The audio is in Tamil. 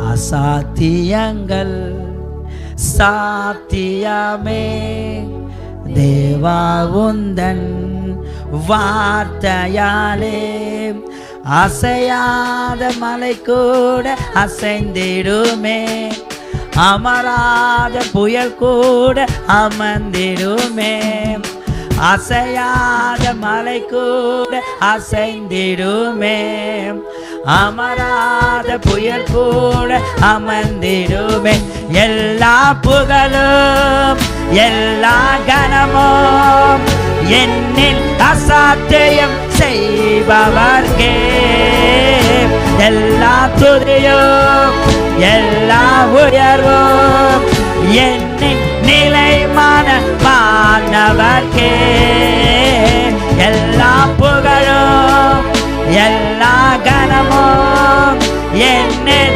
அசாத்தியங்கள் சாத்தியமே. தேவா உந்தன் வார்த்தையாலே அசையாத மலை கூட அசைந்திடுமே. அமராத புயல் கூட அமர்ந்திடுமே. அசையாத மலை கூட அசைந்திடுமே. அமராத புயல் கூட அமர்ந்திடுமே. எல்லா புகழும் எல்லா கனமும் என்னில் அசாத்தியம் செய்பவர்க்கே. எல்லா துதியும் எல்லா உயர்வும் என்னின் நிலைமான மாணவர்க்கே. எல்லா புகழும் எல்லா கனமும் என்னில்